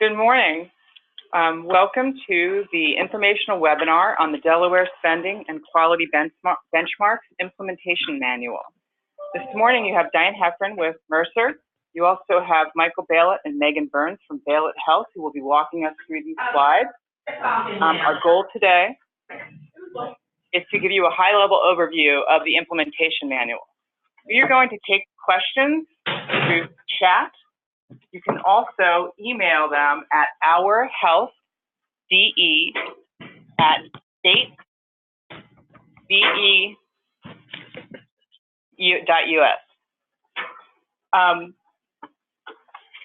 Good morning. Welcome to the informational webinar on the Delaware Spending and Quality Benchmarks Implementation Manual. This morning you have Diane Heffron with Mercer. You also have Michael Baylett and Megan Burns from Baylett Health who will be walking us through these slides. Our goal today is to give you a high-level overview of the implementation manual. We are going to take questions through chat. You can also email them at ourhealthde@state.be.us.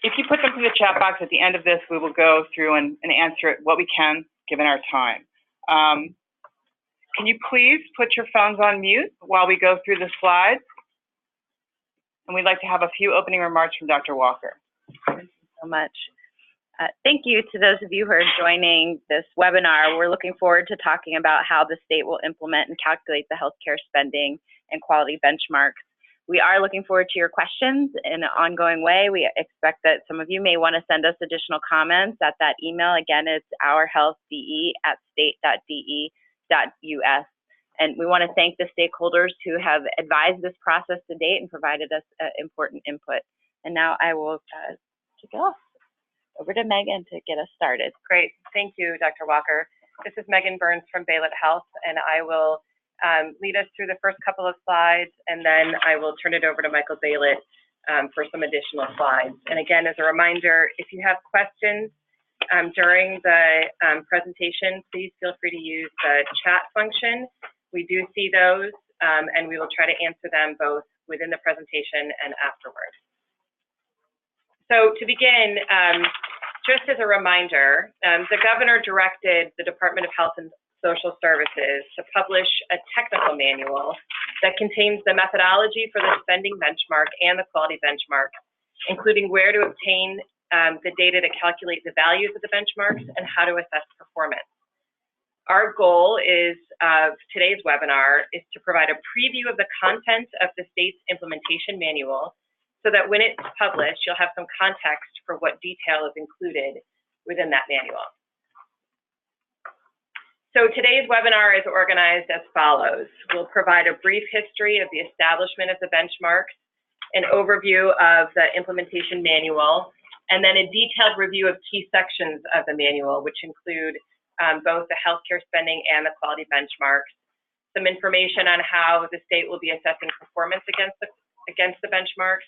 If you put them through the chat box at the end of this, we will go through and answer it what we can, given our time. Can you please put your phones on mute while we go through the slides? And we'd like to have a few opening remarks from Dr. Walker. Thank you so much. Thank you to those of you who are joining this webinar. We're looking forward to talking about how the state will implement and calculate the healthcare spending and quality benchmarks. We are looking forward to your questions in an ongoing way. We expect that some of you may want to send us additional comments at that email. Again, it's ourhealthde@state.de.us. And we want to thank the stakeholders who have advised this process to date and provided us important input. And now I will kick it off. Over to Megan to get us started. Great. Thank you, Dr. Walker. This is Megan Burns from Baylett Health, and I will lead us through the first couple of slides, and then I will turn it over to Michael Baylett for some additional slides. And again, as a reminder, if you have questions during the presentation, please feel free to use the chat function. We do see those, and we will try to answer them both within the presentation and afterward. So to begin, just as a reminder, the governor directed the Department of Health and Social Services to publish a technical manual that contains the methodology for the spending benchmark and the quality benchmark, including where to obtain the data to calculate the values of the benchmarks and how to assess performance. Our goal of today's webinar is to provide a preview of the content of the state's implementation manual so that when it's published, you'll have some context for what detail is included within that manual. So today's webinar is organized as follows. We'll provide a brief history of the establishment of the benchmarks, an overview of the implementation manual, and then a detailed review of key sections of the manual, which include both the healthcare spending and the quality benchmarks, some information on how the state will be assessing performance against the benchmarks,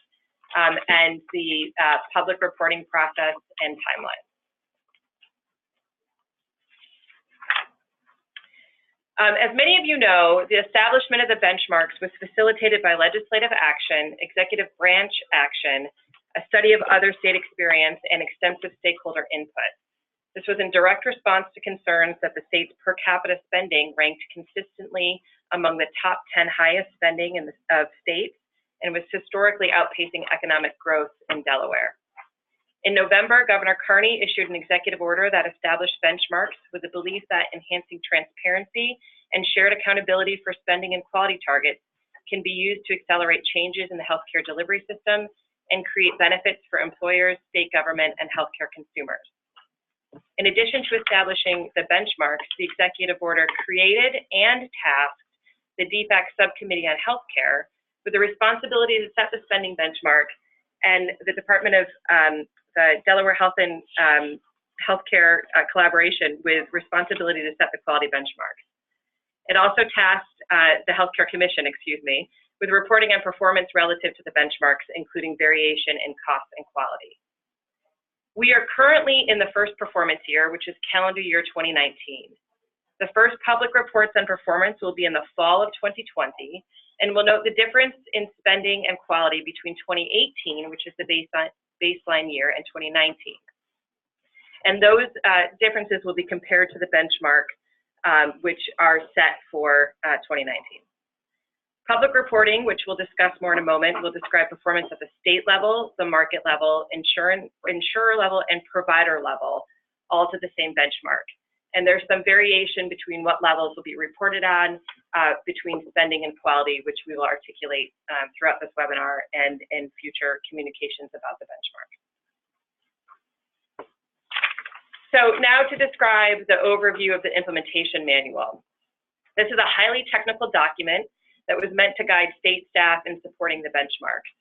and the public reporting process and timeline. As many of you know, the establishment of the benchmarks was facilitated by legislative action, executive branch action, a study of other state experience, and extensive stakeholder input. This was in direct response to concerns that the state's per capita spending ranked consistently among the top 10 highest spending of states and was historically outpacing economic growth in Delaware. In November, Governor Carney issued an executive order that established benchmarks with the belief that enhancing transparency and shared accountability for spending and quality targets can be used to accelerate changes in the healthcare delivery system and create benefits for employers, state government, and healthcare consumers. In addition to establishing the benchmarks, the executive order created and tasked the DFAC Subcommittee on Healthcare with the responsibility to set the spending benchmark, and the Department of the Delaware Health and Healthcare Collaboration with responsibility to set the quality benchmarks. It also tasked the Healthcare Commission, with reporting on performance relative to the benchmarks, including variation in cost and quality. We are currently in the first performance year, which is calendar year 2019. The first public reports on performance will be in the fall of 2020, and we'll note the difference in spending and quality between 2018, which is the baseline year, and 2019. And those differences will be compared to the benchmark, which are set for 2019. Public reporting, which we'll discuss more in a moment, will describe performance at the state level, the market level, insurer level, and provider level, all to the same benchmark. And there's some variation between what levels will be reported on between spending and quality, which we will articulate throughout this webinar and in future communications about the benchmark. So now to describe the overview of the implementation manual. This is a highly technical document that was meant to guide state staff in supporting the benchmarks.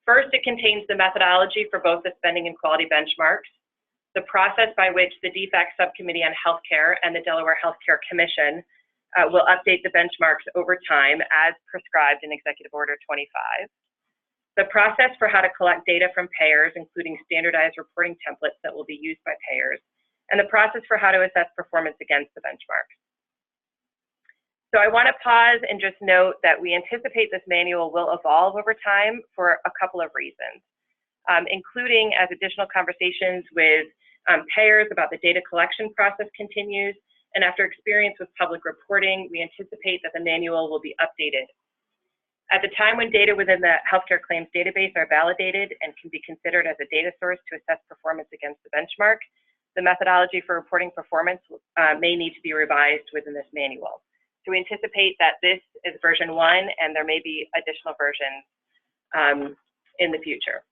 First, it contains the methodology for both the spending and quality benchmarks, the process by which the DFAC Subcommittee on Healthcare and the Delaware Healthcare Commission will update the benchmarks over time as prescribed in Executive Order 25, the process for how to collect data from payers, including standardized reporting templates that will be used by payers, and the process for how to assess performance against the benchmarks. So I want to pause and just note that we anticipate this manual will evolve over time for a couple of reasons, including as additional conversations with payers about the data collection process continues, and after experience with public reporting, we anticipate that the manual will be updated. At the time when data within the healthcare claims database are validated and can be considered as a data source to assess performance against the benchmark, the methodology for reporting performance may need to be revised within this manual. So we anticipate that this is version 1, and there may be additional versions in the future.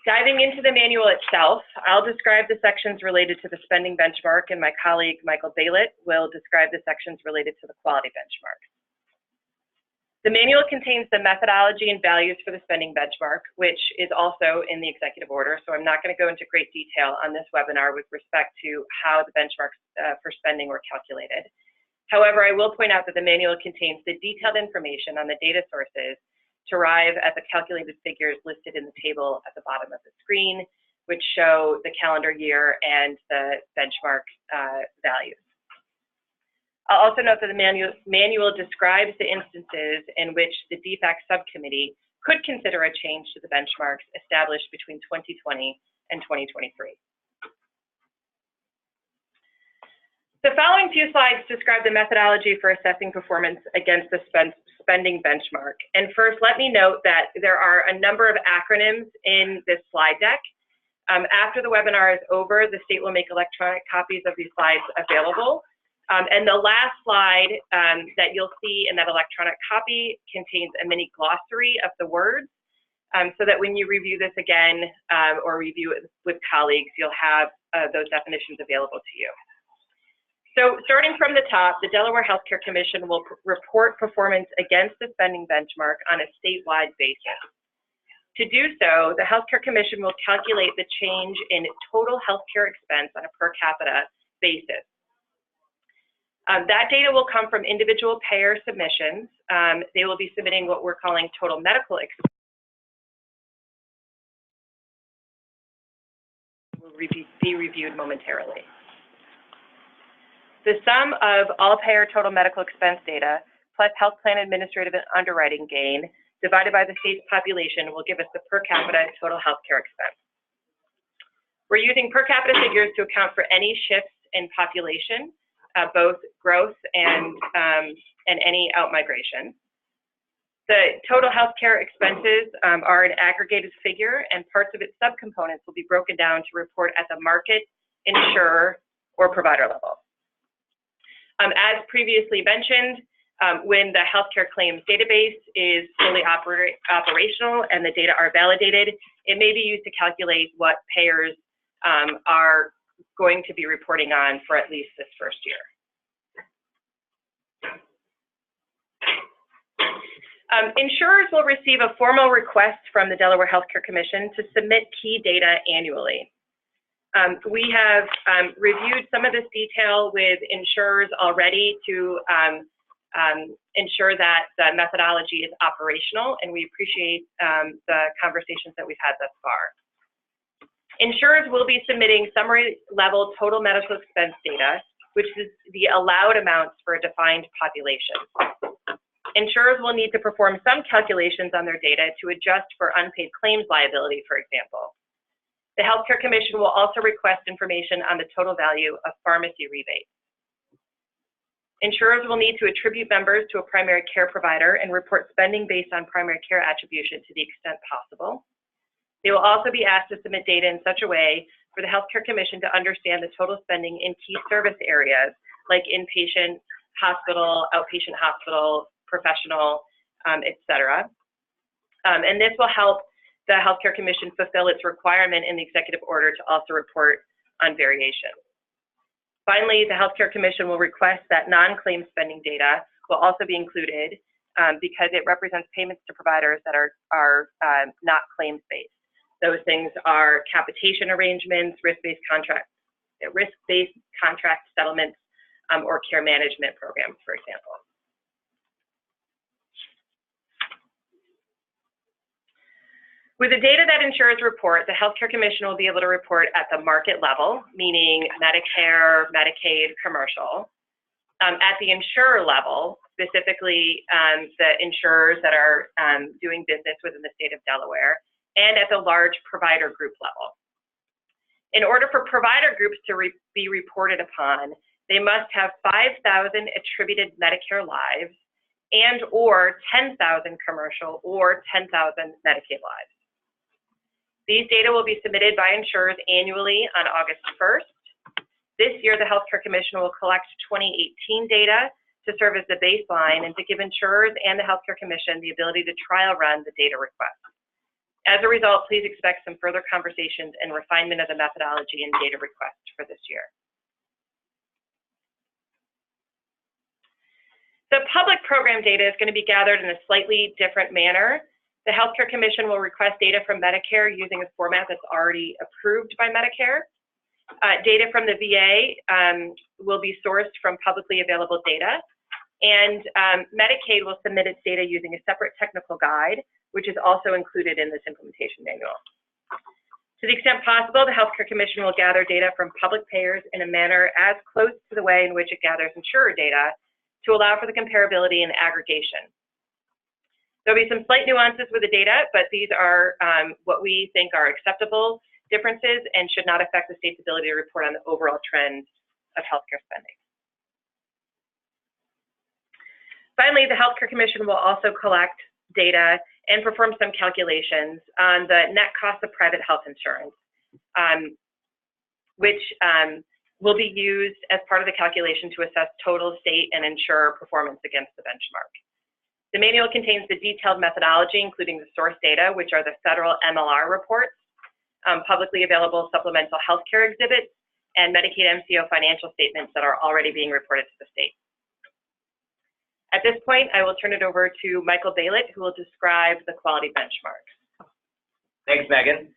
Diving into the manual itself, I'll describe the sections related to the spending benchmark, and my colleague Michael Baylett will describe the sections related to the quality benchmark. The manual contains the methodology and values for the spending benchmark, which is also in the executive order, so I'm not going to go into great detail on this webinar with respect to how the benchmarks for spending were calculated. However, I will point out that the manual contains the detailed information on the data sources to arrive at the calculated figures listed in the table at the bottom of the screen, which show the calendar year and the benchmark values. I'll also note that the manual describes the instances in which the DFAC subcommittee could consider a change to the benchmarks established between 2020 and 2023. The following few slides describe the methodology for assessing performance against the spending benchmark. And first, let me note that there are a number of acronyms in this slide deck. After the webinar is over, the state will make electronic copies of these slides available. And the last slide that you'll see in that electronic copy contains a mini glossary of the words, so that when you review this again or review it with colleagues, you'll have those definitions available to you. So starting from the top, the Delaware Healthcare Commission will report performance against the spending benchmark on a statewide basis. To do so, the Healthcare Commission will calculate the change in total healthcare expense on a per capita basis. That data will come from individual payer submissions. They will be submitting what we're calling total medical expense. Will be reviewed momentarily. The sum of all payer total medical expense data plus health plan administrative and underwriting gain divided by the state's population will give us the per capita total healthcare expense. We're using per capita figures to account for any shifts in population, both growth and any outmigration. The total healthcare expenses are an aggregated figure, and parts of its subcomponents will be broken down to report at the market, insurer, or provider level. As previously mentioned, when the healthcare claims database is fully operational and the data are validated, it may be used to calculate what payers are going to be reporting on for at least this first year. Insurers will receive a formal request from the Delaware Healthcare Commission to submit key data annually. We have reviewed some of this detail with insurers already to ensure that the methodology is operational, and we appreciate the conversations that we've had thus far. Insurers will be submitting summary level total medical expense data, which is the allowed amounts for a defined population. Insurers will need to perform some calculations on their data to adjust for unpaid claims liability, for example. The Healthcare Commission will also request information on the total value of pharmacy rebates. Insurers will need to attribute members to a primary care provider and report spending based on primary care attribution to the extent possible. They will also be asked to submit data in such a way for the Healthcare Commission to understand the total spending in key service areas like inpatient hospital, outpatient hospital, professional, et cetera. And this will help the Healthcare Commission fulfill its requirement in the executive order to also report on variation. Finally, the Healthcare Commission will request that non-claim spending data will also be included because it represents payments to providers that are not claims-based. Those things are capitation arrangements, risk-based contract settlements, or care management programs, for example. With the data that insurers report, the Healthcare Commission will be able to report at the market level, meaning Medicare, Medicaid, commercial. At the insurer level, specifically the insurers that are doing business within the state of Delaware, and at the large provider group level. In order for provider groups to be reported upon, they must have 5,000 attributed Medicare lives and or 10,000 commercial or 10,000 Medicaid lives. These data will be submitted by insurers annually on August 1st. This year, the Healthcare Commission will collect 2018 data to serve as the baseline and to give insurers and the Healthcare Commission the ability to trial run the data request. As a result, please expect some further conversations and refinement of the methodology and data request for this year. The public program data is going to be gathered in a slightly different manner. The Healthcare Commission will request data from Medicare using a format that's already approved by Medicare. Data from the VA will be sourced from publicly available data, and Medicaid will submit its data using a separate technical guide, which is also included in this implementation manual. To the extent possible, the Healthcare Commission will gather data from public payers in a manner as close to the way in which it gathers insurer data to allow for the comparability and aggregation. There'll be some slight nuances with the data, but these are what we think are acceptable differences and should not affect the state's ability to report on the overall trend of healthcare spending. Finally, the Healthcare Commission will also collect data and perform some calculations on the net cost of private health insurance, which will be used as part of the calculation to assess total state and insurer performance against the benchmark. The manual contains the detailed methodology, including the source data, which are the federal MLR reports, publicly available supplemental healthcare exhibits, and Medicaid MCO financial statements that are already being reported to the state. At this point, I will turn it over to Michael Bailett, who will describe the quality benchmarks. Thanks, Megan.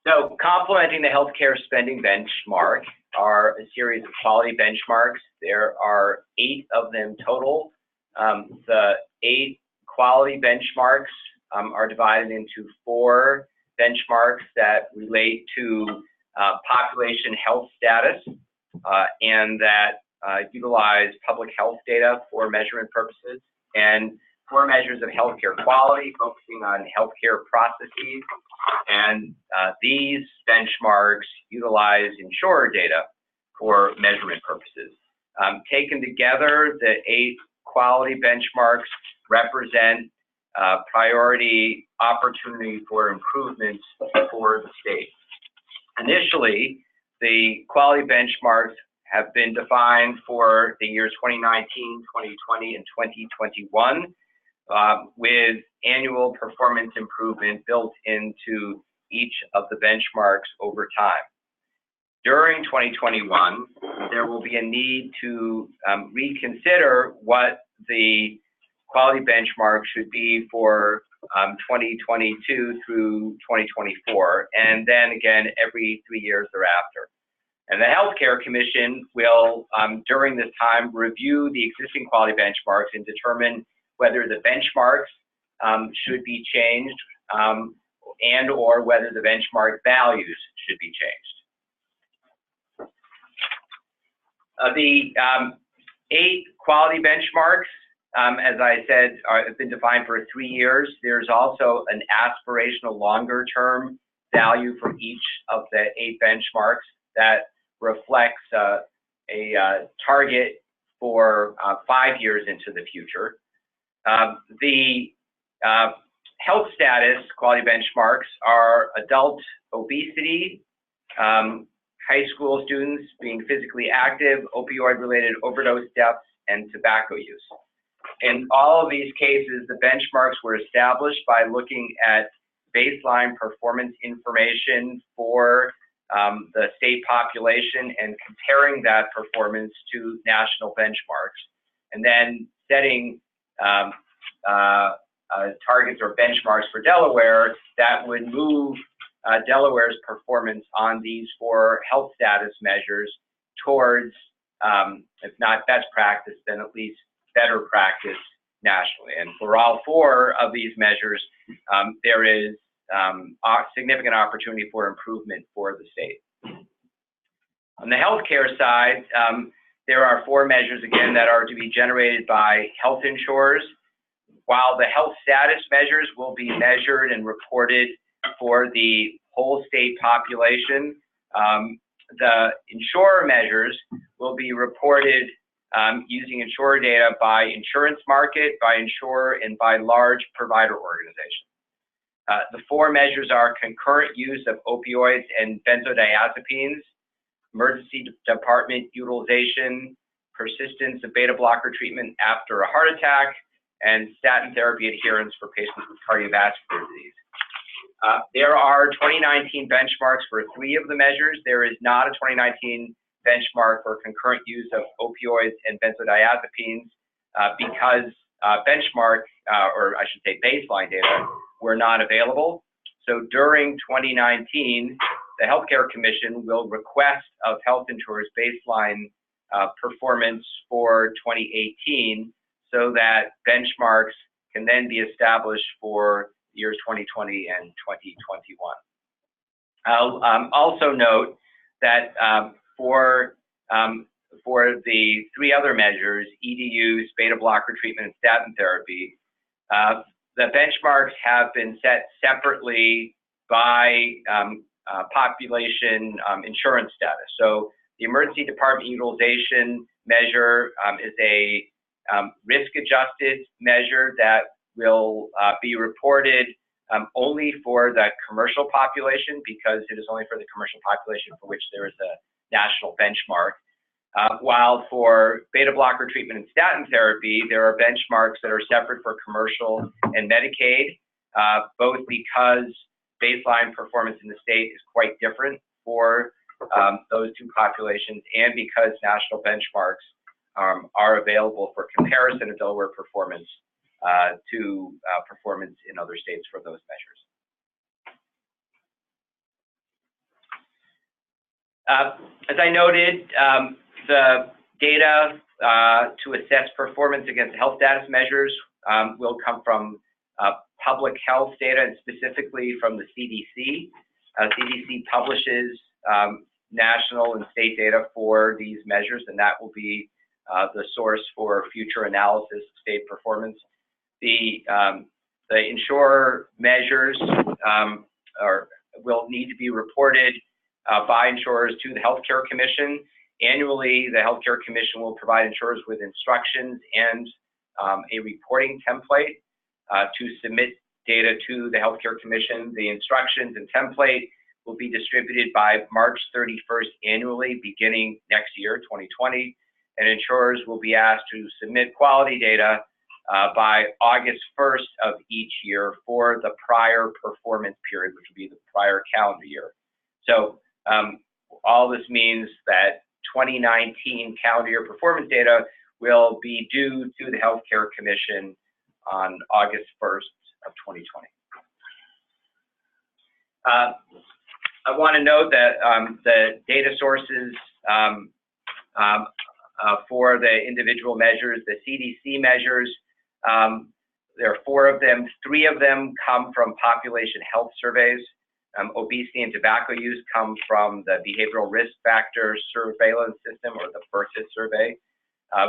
So complementing the healthcare spending benchmark are a series of quality benchmarks. There are 8 of them total. The 8 quality benchmarks are divided into 4 benchmarks that relate to population health status and that utilize public health data for measurement purposes, and 4 measures of healthcare quality focusing on healthcare processes. And these benchmarks utilize insurer data for measurement purposes. Taken together, the 8 quality benchmarks represent priority opportunity for improvements for the state. Initially, the quality benchmarks have been defined for the years 2019, 2020, and 2021, with annual performance improvement built into each of the benchmarks over time. During 2021, there will be a need to reconsider what the quality benchmark should be for 2022 through 2024, and then again every 3 years thereafter. And the Healthcare Commission will, during this time, review the existing quality benchmarks and determine whether the benchmarks should be changed and or whether the benchmark values should be changed. The 8 quality benchmarks, as I said, have been defined for 3 years. There's also an aspirational longer-term value for each of the 8 benchmarks that reflects a target for 5 years into the future. The health status quality benchmarks are adult obesity, high school students being physically active, opioid-related overdose deaths, and tobacco use. In all of these cases, the benchmarks were established by looking at baseline performance information for the state population and comparing that performance to national benchmarks, and then setting targets or benchmarks for Delaware that would move Delaware's performance on these 4 health status measures towards, if not best practice, then at least better practice nationally. And for all 4 of these measures, there is significant opportunity for improvement for the state. On the healthcare side, there are 4 measures, again, that are to be generated by health insurers. While the health status measures will be measured and reported for the whole state population, the insurer measures will be reported using insurer data by insurance market, by insurer, and by large provider organizations. The 4 measures are concurrent use of opioids and benzodiazepines, emergency department utilization, persistence of beta blocker treatment after a heart attack, and statin therapy adherence for patients with cardiovascular disease. There are 2019 benchmarks for 3 of the measures. There is not a 2019 benchmark for concurrent use of opioids and benzodiazepines because benchmark, or I should say baseline data, were not available. So during 2019, the Healthcare Commission will request of health insurers baseline performance for 2018 so that benchmarks can then be established for years 2020 and 2021. I'll also note that for the 3 other measures, EDUs, beta blocker treatment, and statin therapy, the benchmarks have been set separately by population insurance status. So the emergency department utilization measure is a risk-adjusted measure that will be reported only for the commercial population, because it is only for the commercial population for which there is a national benchmark. While for beta blocker treatment and statin therapy, there are benchmarks that are separate for commercial and Medicaid, both because baseline performance in the state is quite different for those 2 populations, and because national benchmarks are available for comparison of Delaware performance to performance in other states for those measures. As I noted, the data to assess performance against health status measures will come from public health data, and specifically from the CDC. CDC publishes national and state data for these measures, and that will be the source for future analysis of state performance. The insurer measures will need to be reported by insurers to the Healthcare Commission. Annually, the Healthcare Commission will provide insurers with instructions and a reporting template to submit data to the Healthcare Commission. The instructions and template will be distributed by March 31st annually, beginning next year, 2020, and insurers will be asked to submit quality data by August 1st of each year for the prior performance period, which will be the prior calendar year. So all this means that 2019 calendar year performance data will be due to the Healthcare Commission on August 1st of 2020. I want to note that the data sources for the individual measures, the CDC measures, there are 4 of them. 3 of them come from population health surveys. Obesity and tobacco use come from the Behavioral Risk Factor Surveillance System, or the BRCS survey,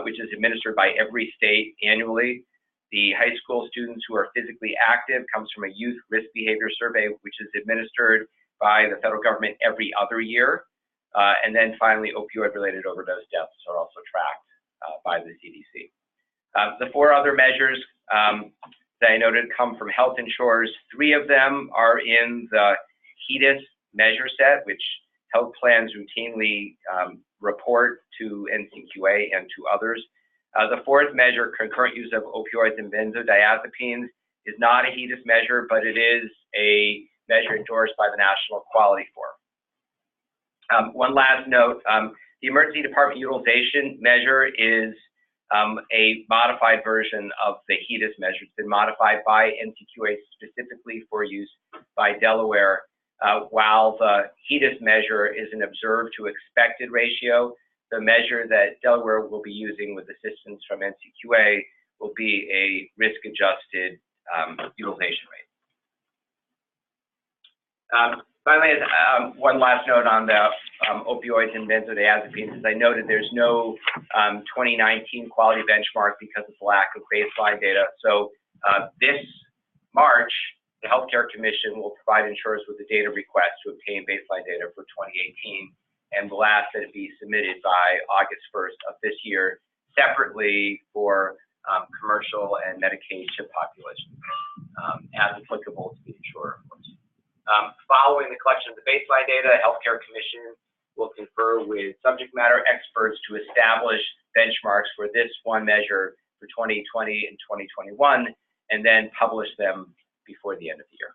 which is administered by every state annually. The high school students who are physically active comes from a Youth Risk Behavior Survey, which is administered by the federal government every other year. And then finally, opioid-related overdose deaths are also tracked by the CDC. The 4 other measures that I noted come from health insurers. 3 of them are in the HEDIS measure set, which health plans routinely report to NCQA and to others. The 4th measure, concurrent use of opioids and benzodiazepines, is not a HEDIS measure, but it is a measure endorsed by the National Quality Forum. One last note, the emergency department utilization measure is a modified version of the HEDIS measure. It's been modified by NCQA specifically for use by Delaware, while the HEDIS measure is an observed to expected ratio. The measure that Delaware will be using with assistance from NCQA will be a risk-adjusted utilization rate. Finally, one last note on the opioids and benzodiazepines. As I noted, there's no 2019 quality benchmark because of the lack of baseline data. So this March, the Healthcare Commission will provide insurers with a data request to obtain baseline data for 2018, and will ask that it be submitted by August 1st of this year, separately for commercial and Medicaid CHIP populations, as applicable to the insurer, of course. Following the collection of the baseline data, the Healthcare Commission will confer with subject matter experts to establish benchmarks for this one measure for 2020 and 2021, and then publish them before the end of the year.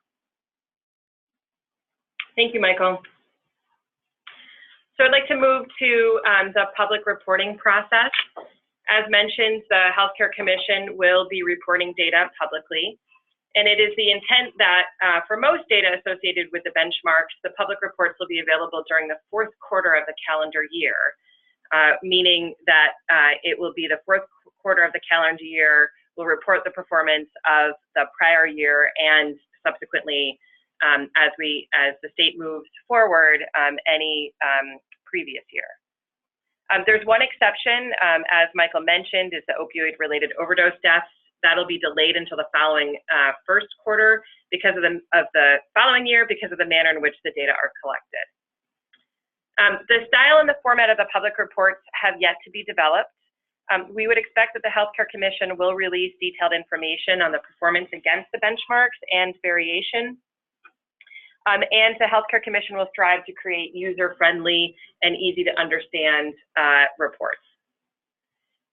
Thank you, Michael. So I'd like to move to the public reporting process. As mentioned, the Healthcare Commission will be reporting data publicly, and it is the intent that for most data associated with the benchmarks, the public reports will be available during the fourth quarter of the calendar year, meaning that it will be the fourth quarter of the calendar year will report the performance of the prior year, and subsequently, as the state moves forward, any previous year. There's one exception, as Michael mentioned, is the opioid-related overdose deaths. That'll be delayed until the following first quarter because of the following year, because of the manner in which the data are collected. The style and the format of the public reports have yet to be developed. We would expect that the Healthcare Commission will release detailed information on the performance against the benchmarks and variation. And the Healthcare Commission will strive to create user-friendly and easy-to-understand reports.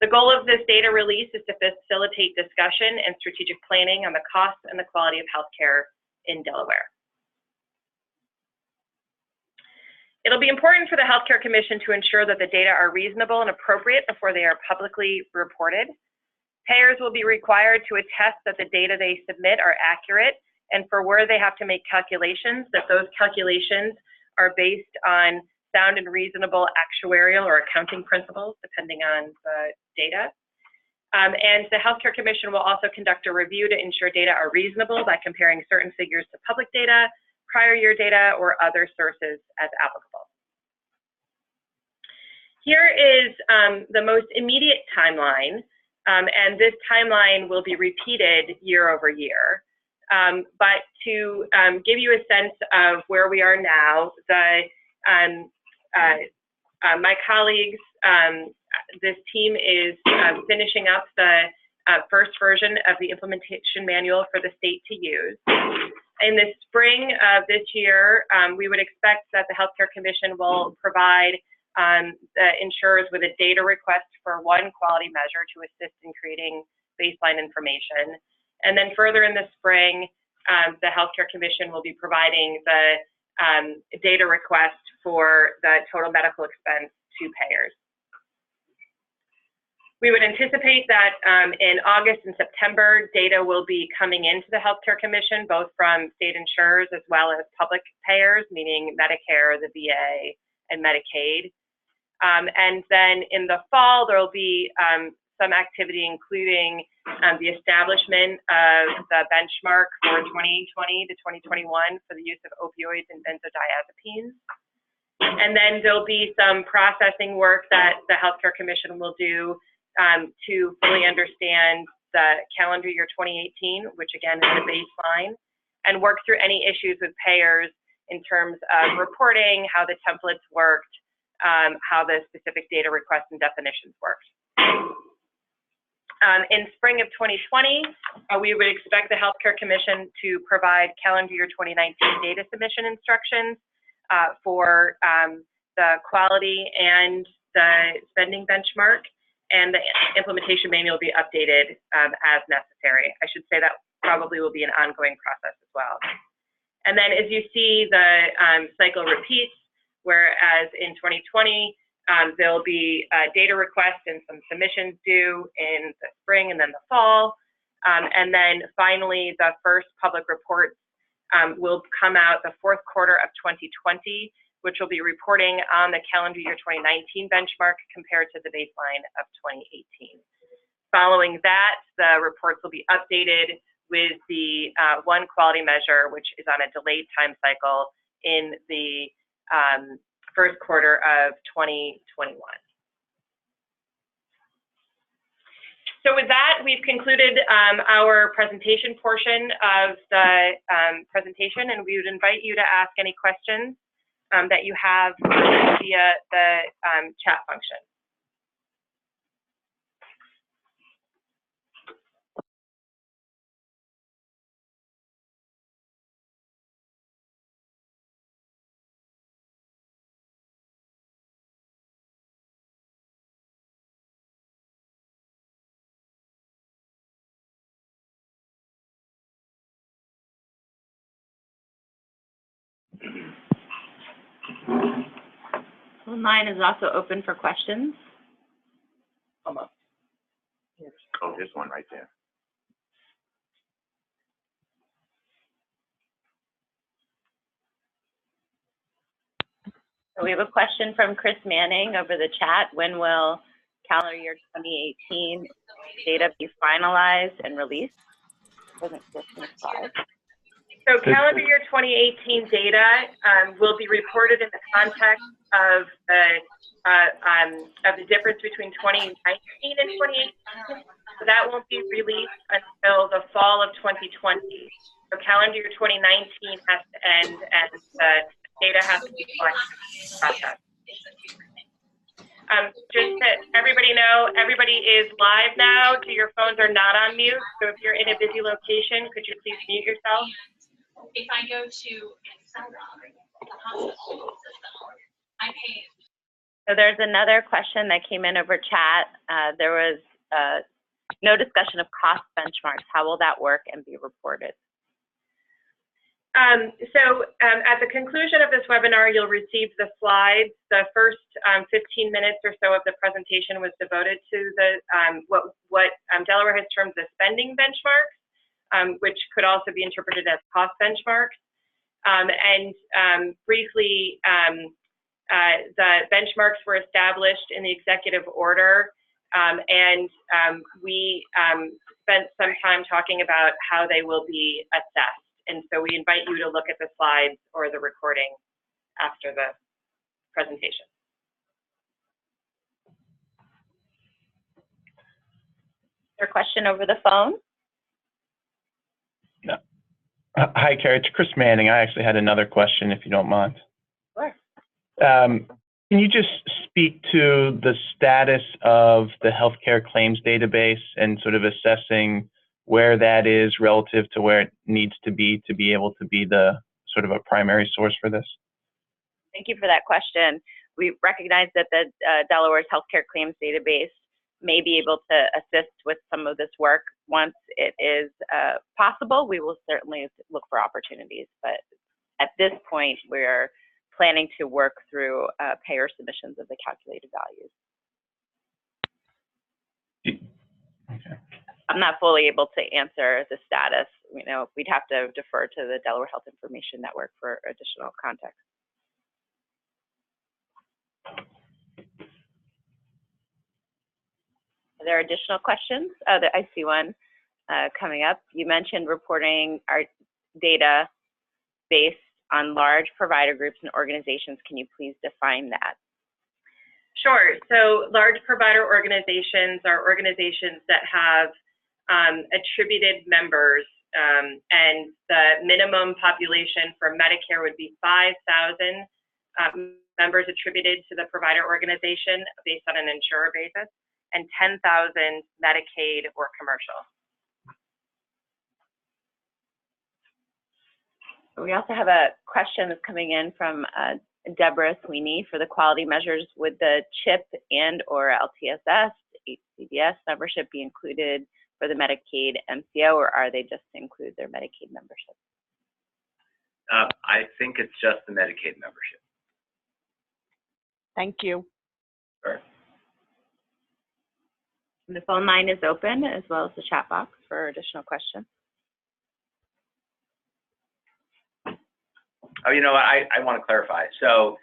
The goal of this data release is to facilitate discussion and strategic planning on the costs and the quality of healthcare in Delaware. It'll be important for the Healthcare Commission to ensure that the data are reasonable and appropriate before they are publicly reported. Payers will be required to attest that the data they submit are accurate, and for where they have to make calculations, that those calculations are based on sound and reasonable actuarial or accounting principles, depending on the data. And the Healthcare Commission will also conduct a review to ensure data are reasonable by comparing certain figures to public data, prior year data, or other sources as applicable. Here is the most immediate timeline, and this timeline will be repeated year over year. But to give you a sense of where we are now, my colleagues, this team is finishing up the first version of the implementation manual for the state to use. In the spring of this year, we would expect that the Healthcare Commission will provide the insurers with a data request for one quality measure to assist in creating baseline information. And then further in the spring, the Healthcare Commission will be providing the data request for the total medical expense to payers. We would anticipate that in August and September, data will be coming into the Healthcare Commission, both from state insurers as well as public payers, meaning Medicare, the VA, and Medicaid. And then in the fall, there will be some activity, including the establishment of the benchmark for 2020 to 2021 for the use of opioids and benzodiazepines. And then there'll be some processing work that the Healthcare Commission will do to fully understand the calendar year 2018, which again is the baseline, and work through any issues with payers in terms of reporting, how the templates worked, how the specific data requests and definitions worked. In spring of 2020, we would expect the Healthcare Commission to provide calendar year 2019 data submission instructions for the quality and the spending benchmark, and the implementation manual will be updated as necessary. I should say that probably will be an ongoing process as well. And then as you see, the cycle repeats, whereas in 2020, there'll be data requests and some submissions due in the spring and then the fall. And then finally, the first public reports will come out the fourth quarter of 2020, which will be reporting on the calendar year 2019 benchmark compared to the baseline of 2018. Following that, the reports will be updated with the one quality measure, which is on a delayed time cycle in the first quarter of 2021. So with that, we've concluded our presentation portion of the presentation, and we would invite you to ask any questions that you have via the chat function. Phone line is also open for questions. Almost. Oh, there's one right there. So we have a question from Chris Manning over the chat. When will calendar year 2018 data be finalized and released? Doesn't fit in the slide. So calendar year 2018 data will be reported in the context of the difference between 2019 and 2018. So that won't be released until the fall of 2020. So calendar year 2019 has to end, and the data has to be processed. Just to everybody know, everybody is live now, so your phones are not on mute. So if you're in a busy location, could you please mute yourself? If I go to Excel, the hospital system, I pay. So there's another question that came in over chat. There was no discussion of cost benchmarks. How will that work and be reported? At the conclusion of this webinar, you'll receive the slides. The first 15 minutes or so of the presentation was devoted to the what Delaware has termed the spending benchmarks, which could also be interpreted as cost benchmarks. Briefly, the benchmarks were established in the executive order, and we spent some time talking about how they will be assessed. And so we invite you to look at the slides or the recording after the presentation. Is there a question over the phone? No. Hi, Carrie. It's Chris Manning. I actually had another question, if you don't mind. Sure. Can you just speak to the status of the healthcare claims database and sort of assessing where that is relative to where it needs to be able to be the sort of a primary source for this? Thank you for that question. We recognize that the Delaware's healthcare claims database may be able to assist with some of this work. Once it is possible, we will certainly look for opportunities. But at this point, we're planning to work through payer submissions of the calculated values. Okay. I'm not fully able to answer the status. You know, we'd have to defer to the Delaware Health Information Network for additional context. Are there additional questions? Oh, I see one coming up. You mentioned reporting our data based on large provider groups and organizations. Can you please define that? Sure. So large provider organizations are organizations that have attributed members, and the minimum population for Medicare would be 5,000 members attributed to the provider organization based on an insurer basis, and 10,000 Medicaid or commercial. We also have a question that's coming in from Deborah Sweeney for the quality measures. Would the CHIP and or LTSS, HCBS membership be included for the Medicaid MCO, or are they just to include their Medicaid membership? I think it's just the Medicaid membership. Thank you. Sure. The phone line is open, as well as the chat box for additional questions. Oh, you know, I want to clarify. So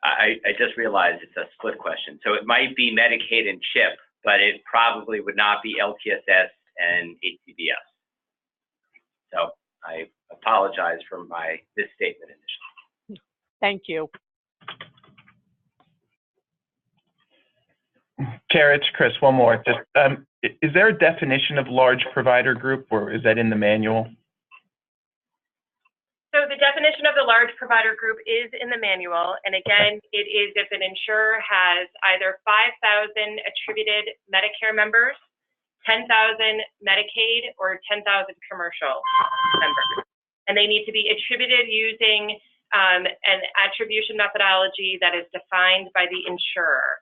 I just realized it's a split question. So it might be Medicaid and CHIP, but it probably would not be LTSS and HCBS. So I apologize for my misstatement initially. Thank you. Chair, it's Chris. One more. Just, is there a definition of large provider group, or is that in the manual? So the definition of the large provider group is in the manual, and again, it is if an insurer has either 5,000 attributed Medicare members, 10,000 Medicaid, or 10,000 commercial members. And they need to be attributed using an attribution methodology that is defined by the insurer.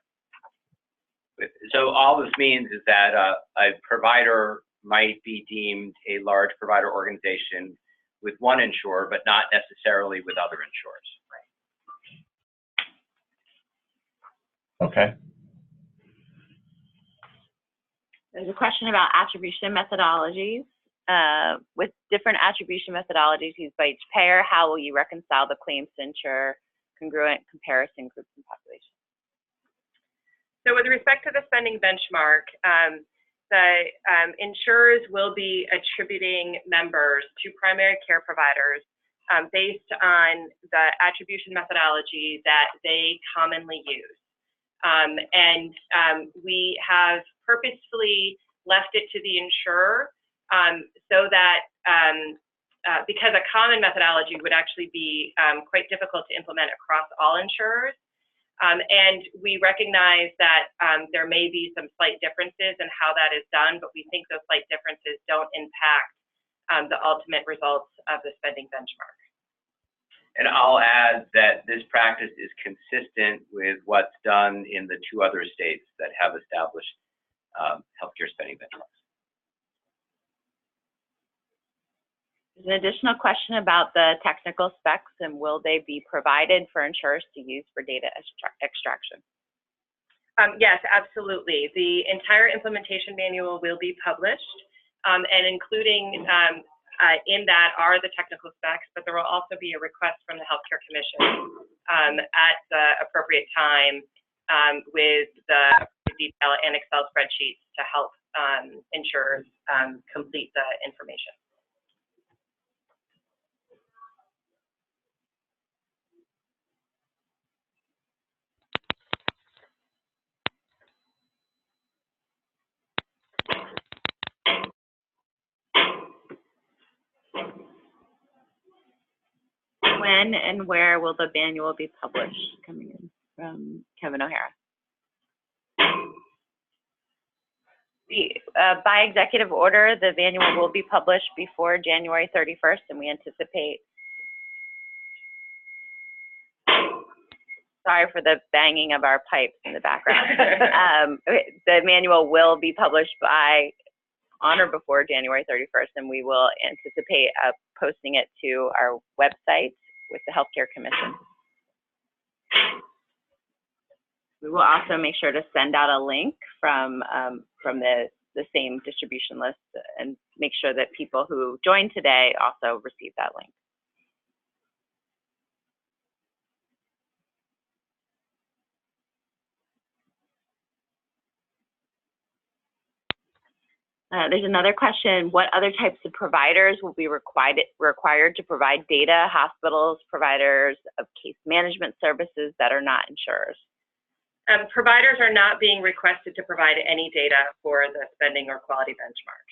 So all this means is that a provider might be deemed a large provider organization with one insurer, but not necessarily with other insurers. Right. Okay. There's a question about attribution methodologies. With different attribution methodologies used by each payer, how will you reconcile the claims to ensure congruent comparison groups and populations? So with respect to the spending benchmark, the insurers will be attributing members to primary care providers based on the attribution methodology that they commonly use. We have purposefully left it to the insurer so that because a common methodology would actually be quite difficult to implement across all insurers. And we recognize that there may be some slight differences in how that is done, but we think those slight differences don't impact the ultimate results of the spending benchmark. And I'll add that this practice is consistent with what's done in the 2 other states that have established healthcare spending benchmarks. There's an additional question about the technical specs and will they be provided for insurers to use for data extraction? Yes, absolutely. The entire implementation manual will be published, and including in that are the technical specs, but there will also be a request from the Healthcare Commission at the appropriate time with the detail and Excel spreadsheets to help insurers complete the information. When and where will the manual be published? Coming in from Kevin O'Hara. By executive order, the manual will be published before January 31st, and we anticipate. Sorry for the banging of our pipes in the background. The manual will be published on or before January 31st, and we will anticipate posting it to our website with the Healthcare Commission. We will also make sure to send out a link from the same distribution list and make sure that people who join today also receive that link. There's another question. What other types of providers will be required to provide data? Hospitals, providers of case management services that are not insurers. Providers are not being requested to provide any data for the spending or quality benchmark.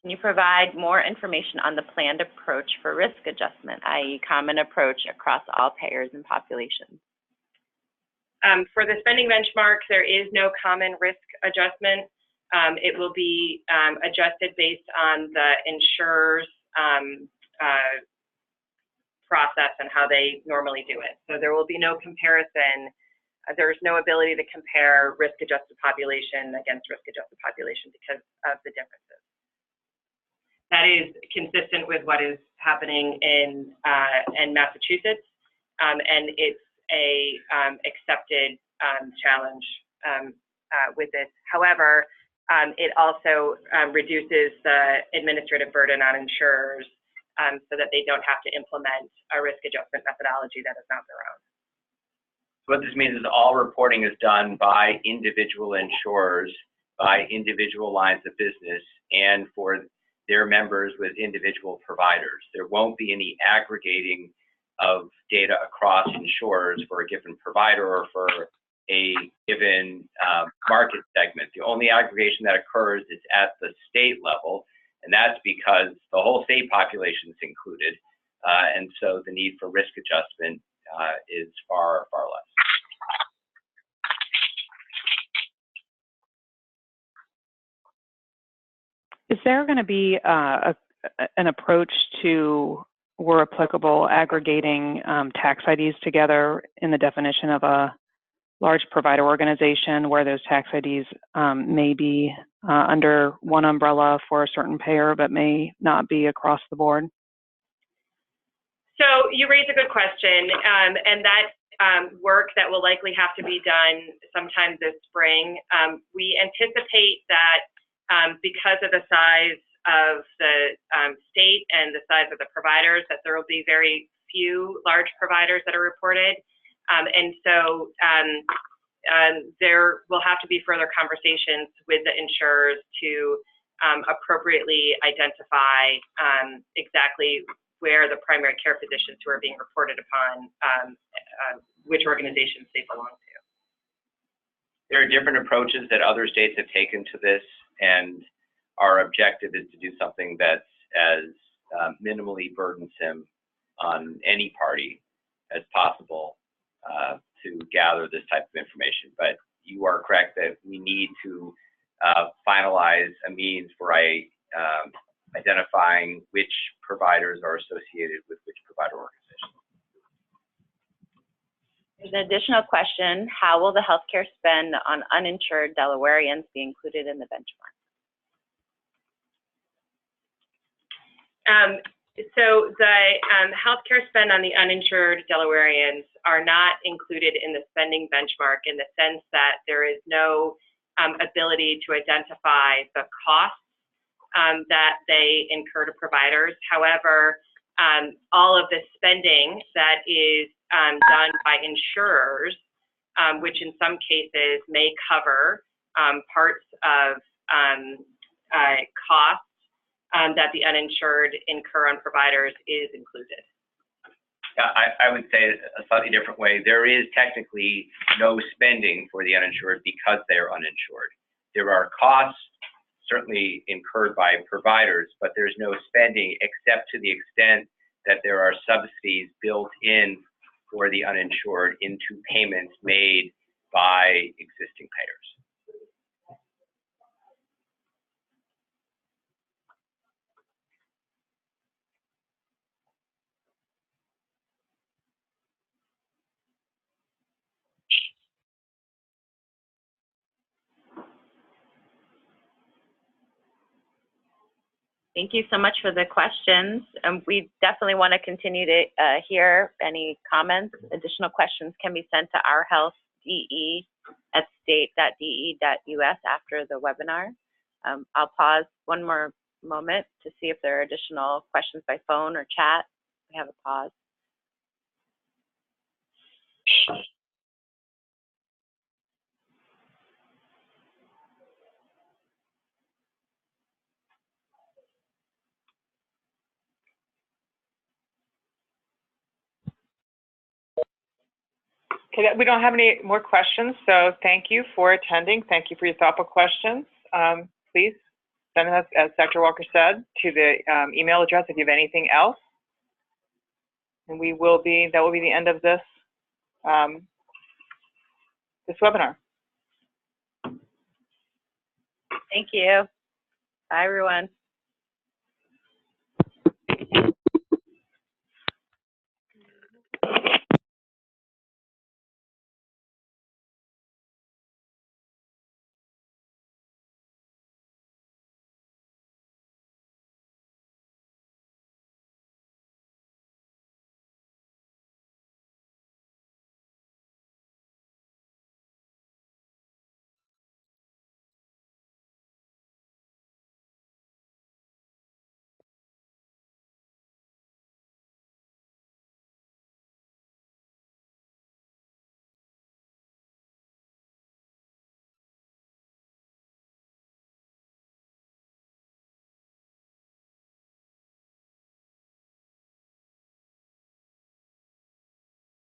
Can you provide more information on the planned approach for risk adjustment, i.e. common approach across all payers and populations? For the spending benchmark, there is no common risk adjustment. It will be adjusted based on the insurer's process and how they normally do it. So there will be no comparison There's no ability to compare risk-adjusted population against risk-adjusted population because of the differences. That is consistent with what is happening in Massachusetts, and it's a accepted challenge with this. However, it also reduces the administrative burden on insurers so that they don't have to implement a risk adjustment methodology that is not their own. So what this means is all reporting is done by individual insurers, by individual lines of business, and for their members with individual providers. There won't be any aggregating of data across insurers for a given provider or for a given market segment. The only aggregation that occurs is at the state level, and that's because the whole state population is included, and so the need for risk adjustment is far, far less. Is there going to be an approach to, where applicable, aggregating tax IDs together in the definition of a large provider organization where those tax IDs may be under one umbrella for a certain payer but may not be across the board? So you raise a good question, and that work that will likely have to be done sometime this spring. We anticipate that because of the size of the state and the size of the providers, that there will be very few large providers that are reported. And so there will have to be further conversations with the insurers to appropriately identify exactly where the primary care physicians who are being reported upon, which organizations they belong to. There are different approaches that other states have taken to this, and our objective is to do something that's as minimally burdensome on any party as possible to gather this type of information. But you are correct that we need to finalize a means for identifying which providers are associated with which provider organizations. There's an additional question. How will the healthcare spend on uninsured Delawareans be included in the benchmark? So the healthcare spend on the uninsured Delawareans are not included in the spending benchmark in the sense that there is no ability to identify the costs that they incur to providers. However, all of the spending that is done by insurers, which in some cases may cover parts of costs that the uninsured incur on providers, is included. I would say a slightly different way. There is technically no spending for the uninsured because they are uninsured. There are costs certainly incurred by providers, but there's no spending except to the extent that there are subsidies built in for the uninsured into payments made by existing payers. Thank you so much for the questions. We definitely want to continue to hear any comments. Additional questions can be sent to ourhealthde@state.de.us after the webinar. I'll pause one more moment to see if there are additional questions by phone or chat. We have a pause. Okay, we don't have any more questions, so thank you for attending. Thank you for your thoughtful questions. Please send us, as Dr. Walker said, to the email address if you have anything else. And that will be the end of this, this webinar. Thank you. Bye, everyone.